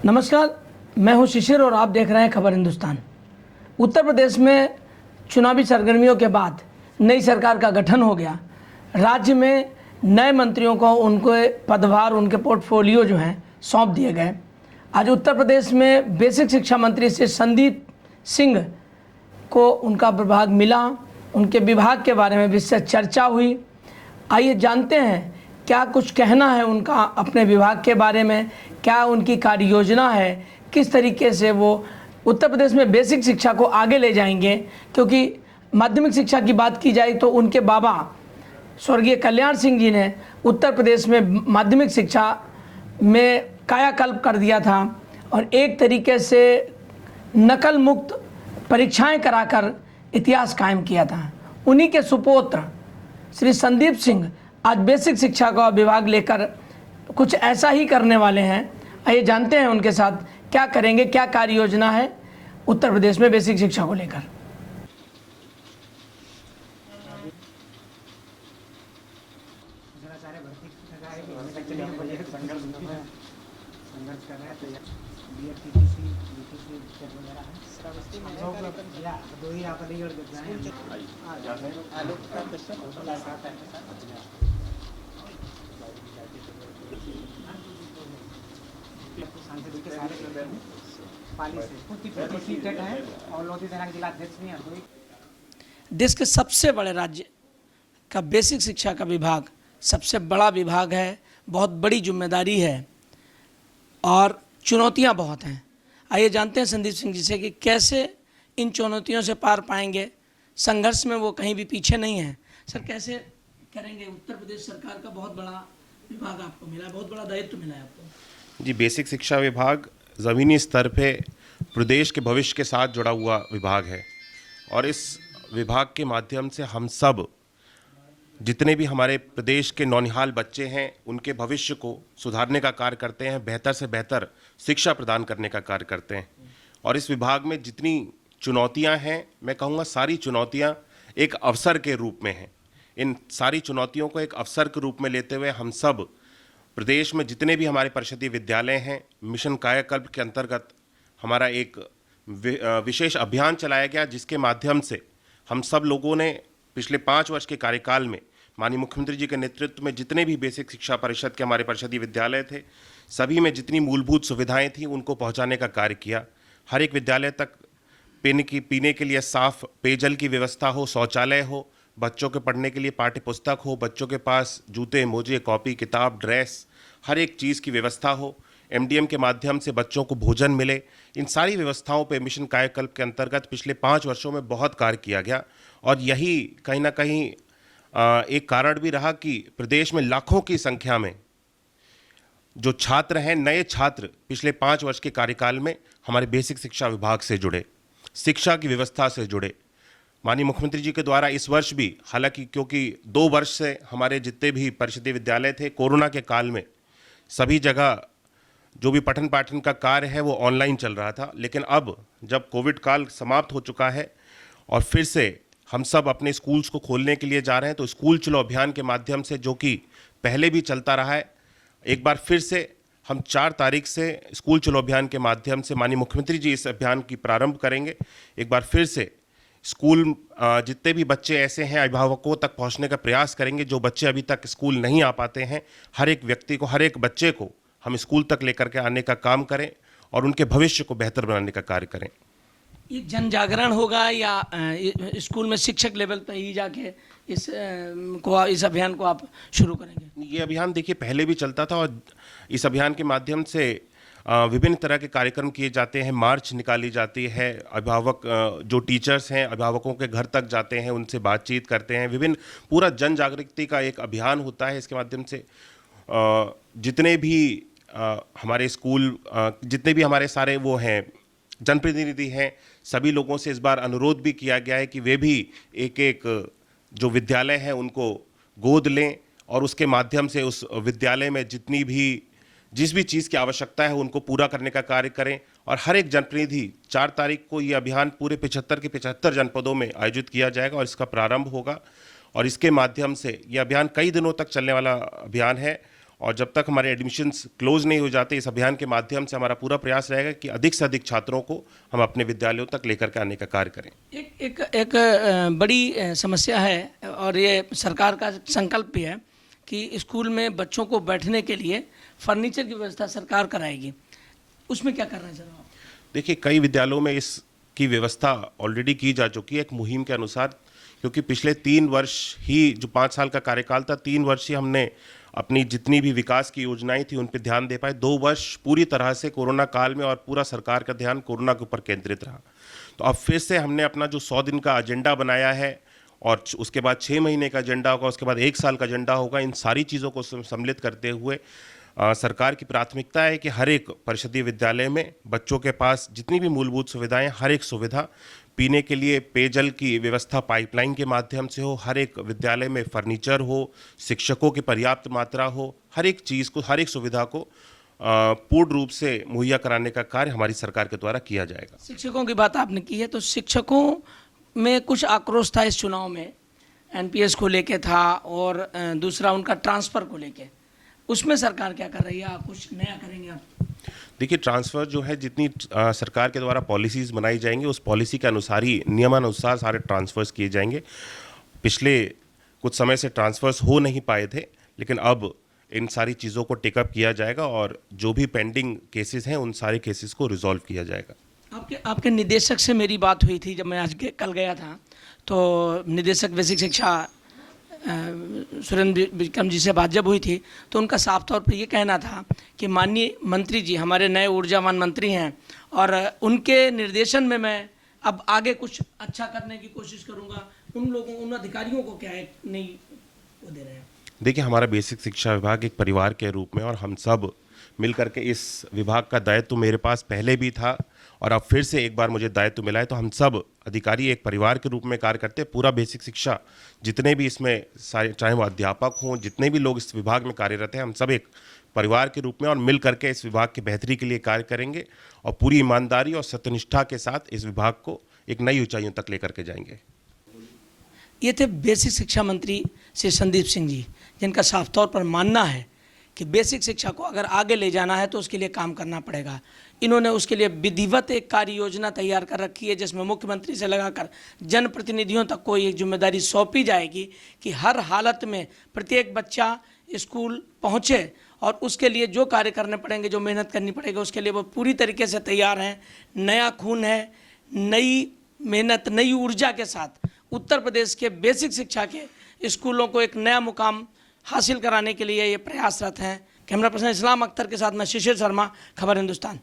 नमस्कार, मैं हूं शिशिर और आप देख रहे हैं खबर हिंदुस्तान। उत्तर प्रदेश में चुनावी सरगर्मियों के बाद नई सरकार का गठन हो गया। राज्य में नए मंत्रियों को उनके पदभार, उनके पोर्टफोलियो जो हैं सौंप दिए गए। आज उत्तर प्रदेश में बेसिक शिक्षा मंत्री श्री संदीप सिंह को उनका विभाग मिला। उनके विभाग के बारे में विस्तृत चर्चा हुई। आइए जानते हैं क्या कुछ कहना है उनका अपने विभाग के बारे में, क्या उनकी कार्य योजना है, किस तरीके से वो उत्तर प्रदेश में बेसिक शिक्षा को आगे ले जाएंगे। क्योंकि माध्यमिक शिक्षा की बात की जाए तो उनके बाबा स्वर्गीय कल्याण सिंह जी ने उत्तर प्रदेश में माध्यमिक शिक्षा में कायाकल्प कर दिया था और एक तरीके से नकल मुक्त परीक्षाएं कराकर इतिहास कायम किया था। उन्हीं के सुपुत्र श्री संदीप सिंह आज बेसिक शिक्षा का विभाग लेकर कुछ ऐसा ही करने वाले हैं। आइए जानते हैं उनके साथ क्या करेंगे, क्या कार्य योजना है उत्तर प्रदेश में बेसिक शिक्षा को लेकर। देश के सबसे बड़े राज्य का बेसिक शिक्षा का विभाग सबसे बड़ा विभाग है, बहुत बड़ी जिम्मेदारी है और चुनौतियां बहुत हैं। आइए जानते हैं संदीप सिंह जी से कि कैसे इन चुनौतियों से पार पाएंगे। संघर्ष में वो कहीं भी पीछे नहीं हैं। सर, कैसे करेंगे? उत्तर प्रदेश सरकार का बहुत बड़ा विभाग आपको मिला है, बहुत बड़ा दायित्व मिला है आपको। जी, बेसिक शिक्षा विभाग ज़मीनी स्तर पे प्रदेश के भविष्य के साथ जुड़ा हुआ विभाग है और इस विभाग के माध्यम से हम सब जितने भी हमारे प्रदेश के नौनिहाल बच्चे हैं उनके भविष्य को सुधारने का कार्य करते हैं, बेहतर से बेहतर शिक्षा प्रदान करने का कार्य करते हैं। और इस विभाग में जितनी चुनौतियां हैं, मैं कहूँगा सारी चुनौतियां एक अवसर के रूप में हैं। इन सारी चुनौतियों को एक अवसर के रूप में लेते हुए हम सब प्रदेश में जितने भी हमारे परिषदीय विद्यालय हैं, मिशन कायाकल्प के अंतर्गत हमारा एक विशेष अभियान चलाया गया, जिसके माध्यम से हम सब लोगों ने पिछले 5 वर्ष के कार्यकाल में माननीय मुख्यमंत्री जी के नेतृत्व में जितने भी बेसिक शिक्षा परिषद के हमारे परिषदीय विद्यालय थे, सभी में जितनी मूलभूत सुविधाएं थीं उनको पहुंचाने का कार्य किया। हर एक विद्यालय तक पीने के लिए साफ पेयजल की व्यवस्था हो, शौचालय हो, बच्चों के पढ़ने के लिए पाठ्य पुस्तक हो, बच्चों के पास जूते, मोजे, कॉपी, किताब, ड्रेस, हर एक चीज़ की व्यवस्था हो। एमडीएम के माध्यम से बच्चों को भोजन मिले। इन सारी व्यवस्थाओं पे मिशन कायाकल्प के अंतर्गत पिछले 5 वर्षों में बहुत कार्य किया गया और यही कहीं ना कहीं एक कारण भी रहा कि प्रदेश में लाखों की संख्या में जो छात्र हैं, नए छात्र पिछले 5 वर्ष के कार्यकाल में हमारे बेसिक शिक्षा विभाग से जुड़े, शिक्षा की व्यवस्था से जुड़े। माननीय मुख्यमंत्री जी के द्वारा इस वर्ष भी, हालांकि क्योंकि 2 वर्ष से हमारे जितने भी परिषदीय विद्यालय थे, कोरोना के काल में सभी जगह जो भी पठन पाठन का कार्य है वो ऑनलाइन चल रहा था, लेकिन अब जब कोविड काल समाप्त हो चुका है और फिर से हम सब अपने स्कूल्स को खोलने के लिए जा रहे हैं, तो स्कूल चलो अभियान के माध्यम से, जो कि पहले भी चलता रहा है, एक बार फिर से हम 4 तारीख से स्कूल चलो अभियान के माध्यम से माननीय मुख्यमंत्री जी इस अभियान की प्रारंभ करेंगे। एक बार फिर से स्कूल जितने भी बच्चे ऐसे हैं अभिभावकों तक पहुंचने का प्रयास करेंगे। जो बच्चे अभी तक स्कूल नहीं आ पाते हैं, हर एक व्यक्ति को, हर एक बच्चे को हम स्कूल तक लेकर के आने का काम करें और उनके भविष्य को बेहतर बनाने का कार्य करें। ये जन जागरण होगा या स्कूल में शिक्षक लेवल पर ही जाके इस अभियान को आप शुरू करेंगे? ये अभियान देखिए पहले भी चलता था और इस अभियान के माध्यम से विभिन्न तरह के कार्यक्रम किए जाते हैं, मार्च निकाली जाती है, अभिभावक जो टीचर्स हैं अभिभावकों के घर तक जाते हैं, उनसे बातचीत करते हैं, विभिन्न पूरा जन जागृति का एक अभियान होता है। इसके माध्यम से जितने भी हमारे स्कूल, जितने भी हमारे सारे वो हैं जनप्रतिनिधि हैं, सभी लोगों से इस बार अनुरोध भी किया गया है कि वे भी एक एक जो विद्यालय है उनको गोद लें और उसके माध्यम से उस विद्यालय में जिस भी चीज़ की आवश्यकता है उनको पूरा करने का कार्य करें। और हर एक जनप्रतिनिधि 4 तारीख को ये अभियान पूरे 75 के 75 जनपदों में आयोजित किया जाएगा और इसका प्रारंभ होगा और इसके माध्यम से ये अभियान कई दिनों तक चलने वाला अभियान है और जब तक हमारे एडमिशन्स क्लोज नहीं हो जाते, इस अभियान के माध्यम से हमारा पूरा प्रयास रहेगा कि अधिक से अधिक छात्रों को हम अपने विद्यालयों तक लेकर के आने का कार्य करें। एक बड़ी समस्या है और ये सरकार का संकल्प भी है कि स्कूल में बच्चों को बैठने के लिए फर्नीचर की व्यवस्था सरकार कराएगी, उसमें क्या कर रहे हैं सर आप? देखिए, कई विद्यालयों में इसकी व्यवस्था ऑलरेडी की जा चुकी है एक मुहिम के अनुसार, क्योंकि पिछले 3 वर्ष ही, जो 5 साल का कार्यकाल था, 3 वर्ष ही हमने अपनी जितनी भी विकास की योजनाएं थी उन पर ध्यान दे पाए। 2 वर्ष पूरी तरह से कोरोना काल में और पूरा सरकार का ध्यान कोरोना के ऊपर केंद्रित रहा। तो अब फिर से हमने अपना जो 100 दिन का एजेंडा बनाया है और उसके बाद 6 महीने का एजेंडा होगा, उसके बाद 1 साल का एजेंडा होगा, इन सारी चीज़ों को सम्मिलित करते हुए सरकार की प्राथमिकता है कि हर एक परिषदीय विद्यालय में बच्चों के पास जितनी भी मूलभूत सुविधाएं, हर एक सुविधा, पीने के लिए पेयजल की व्यवस्था पाइपलाइन के माध्यम से हो, हर एक विद्यालय में फर्नीचर हो, शिक्षकों की पर्याप्त मात्रा हो, हर एक चीज़ को, हर एक सुविधा को पूर्ण रूप से मुहैया कराने का कार्य हमारी सरकार के द्वारा किया जाएगा। शिक्षकों की बात आपने की है, तो शिक्षकों में कुछ आक्रोश था इस चुनाव में, एनपीएस को लेके था और दूसरा उनका ट्रांसफ़र को लेके, उसमें सरकार क्या कर रही है? आप कुछ नया करेंगे आप? देखिए, ट्रांसफ़र जो है, जितनी सरकार के द्वारा पॉलिसीज़ बनाई जाएंगी उस पॉलिसी के अनुसार ही, नियमानुसार सारे ट्रांसफ़र्स किए जाएंगे। पिछले कुछ समय से ट्रांसफ़र्स हो नहीं पाए थे, लेकिन अब इन सारी चीज़ों को टेकअप किया जाएगा और जो भी पेंडिंग केसेस हैं उन सारे केसेस को रिजॉल्व किया जाएगा। आपके निदेशक से मेरी बात हुई थी जब मैं कल गया था, तो निदेशक बेसिक शिक्षा सुरेंद्र विक्रम जी से बात जब हुई थी तो उनका साफ तौर पर ये कहना था कि माननीय मंत्री जी हमारे नए ऊर्जावान मंत्री हैं और उनके निर्देशन में मैं अब आगे कुछ अच्छा करने की कोशिश करूंगा। उन अधिकारियों को क्या है नहीं वो दे रहे हैं? देखिए, हमारा बेसिक शिक्षा विभाग एक परिवार के रूप में, और हम सब मिलकर के इस विभाग का दायित्व मेरे पास पहले भी था और अब फिर से एक बार मुझे दायित्व मिला है, तो हम सब अधिकारी एक परिवार के रूप में कार्य करते हैं। पूरा बेसिक शिक्षा, जितने भी इसमें सारे, चाहे वो अध्यापक हों, जितने भी लोग इस विभाग में कार्यरत हैं, हम सब एक परिवार के रूप में और मिल करके इस विभाग की बेहतरी के लिए कार्य करेंगे और पूरी ईमानदारी और सत्यनिष्ठा के साथ इस विभाग को एक नई ऊंचाइयों तक लेकर के जाएंगे। ये थे बेसिक शिक्षा मंत्री श्री संदीप सिंह जी, जिनका साफ तौर पर मानना है कि बेसिक शिक्षा को अगर आगे ले जाना है तो उसके लिए काम करना पड़ेगा। इन्होंने उसके लिए विधिवत एक कार्य योजना तैयार कर रखी है, जिसमें मुख्यमंत्री से लगाकर जनप्रतिनिधियों तक को एक जिम्मेदारी सौंपी जाएगी कि हर हालत में प्रत्येक बच्चा स्कूल पहुँचे और उसके लिए जो कार्य करने पड़ेंगे, जो मेहनत करनी पड़ेगी, उसके लिए वो पूरी तरीके से तैयार हैं। नया खून है, नई मेहनत, नई ऊर्जा के साथ उत्तर प्रदेश के बेसिक शिक्षा के स्कूलों को एक नया मुकाम हासिल कराने के लिए ये प्रयासरत हैं। कैमरा पर्सन इस्लाम अख्तर के साथ मैं शिशिर शर्मा, खबर हिंदुस्तान।